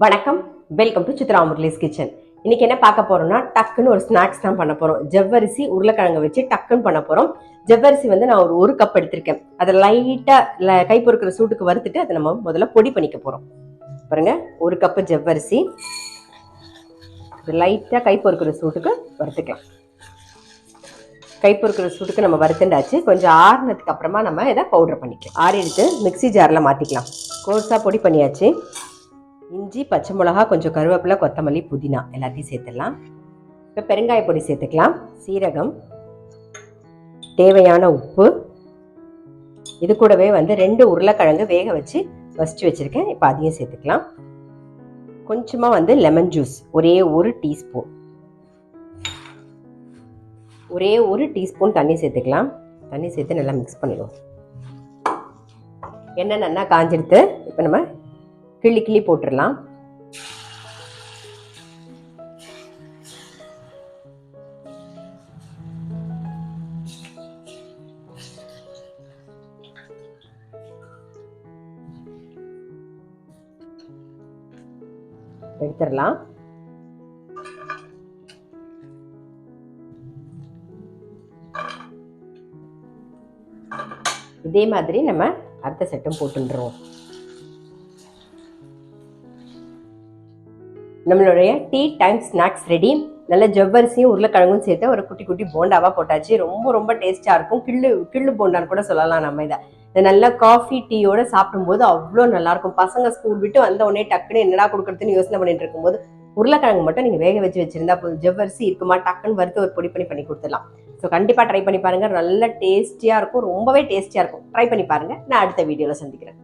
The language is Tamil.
வணக்கம், welcome to Chitra Murali's kitchen. இன்னைக்கு என்ன பார்க்க போறோம்னா, டக்குன்னு ஒரு ஸ்நாக்ஸ் தான் பண்ண போறோம். ஜவ்வரிசி உருளைக்கிழங்கு வச்சு டக்குன்னு பண்ண போறோம். ஜவ்வரிசி வந்து நான் ஒரு கப் எடுத்திருக்கேன். அதை லைட்டா கை பொறுக்கிற சூட்டுக்கு வறுத்துட்டு அதை நம்ம முதல்ல பொடி பண்ணிக்க போறோம். பாருங்க, 1 கப் ஜவ்வரிசி லைட்டா கை பொறுக்கிற சூட்டுக்கு வறுத்துக்கலாம். கை பொறுக்கிற சூட்டுக்கு நம்ம வறுத்துண்டாச்சு. கொஞ்சம் ஆறுனதுக்கு அப்புறமா நம்ம இதை பவுடர் பண்ணிக்கலாம். ஆறி எடுத்து மிக்சி ஜார்ல மாத்திக்கலாம். கோர்ஸா பொடி பண்ணியாச்சு. இஞ்சி, பச்சை மிளகா, கொஞ்சம் கருவேப்பிலை, கொத்தமல்லி, புதினா எல்லாத்தையும் சேர்த்துடலாம். இப்போ பெருங்காய பொடி சேர்த்துக்கலாம். சீரகம், தேவையான உப்பு. இது கூடவே வந்து 2 உருளைக்கிழங்கு வேக வச்சு வச்சிருக்கேன். இப்போ அதையும் சேர்த்துக்கலாம். கொஞ்சமாக வந்து லெமன் ஜூஸ் ஒரே 1 டீஸ்பூன். ஒரே 1 டீஸ்பூன் தண்ணி சேர்த்துக்கலாம். தண்ணி சேர்த்து நல்லா மிக்ஸ் பண்ணிடுவோம். எண்ணெய் நல்லா காஞ்சிடுத்து. இப்போ நம்ம கிள்ளி போட்டுடலாம். எடுத்துடலாம். இதே மாதிரி நம்ம அடுத்த செட்டும் போட்டுருவோம். நம்மளுடைய டீ டைம் ஸ்நாக்ஸ் ரெடி. நல்ல ஜவ்வரிசியும் உருளைக்கிழங்கும் சேர்த்து ஒரு குட்டி குட்டி போண்டாவாக போட்டாச்சு. ரொம்ப டேஸ்டாக இருக்கும். கிள்ளு போண்டான்னு கூட சொல்லலாம். நம்ம இதை நல்லா காஃபி டீயோட சாப்பிடும்போது அவ்வளோ நல்லாயிருக்கும். பசங்க ஸ்கூல் விட்டு வந்த உடனே டக்குன்னு என்னடா கொடுக்குறதுன்னு யோசனை பண்ணிட்டு இருக்கும்போது உருளைக்கிழங்கு மட்டும் நீங்கள் வேக வச்சிருந்தா போதும். ஜவ்வரிசி இருக்குமா, டக்குன்னு வறுத்து ஒரு பொடி பண்ணி கொடுத்துடலாம். ஸோ கண்டிப்பாக ட்ரை பண்ணி பாருங்கள். நல்ல டேஸ்டியாக இருக்கும். ரொம்பவே டேஸ்டியாக இருக்கும். ட்ரை பண்ணி பாருங்கள். நான் அடுத்த வீடியோவில் சந்திக்கிறேன்.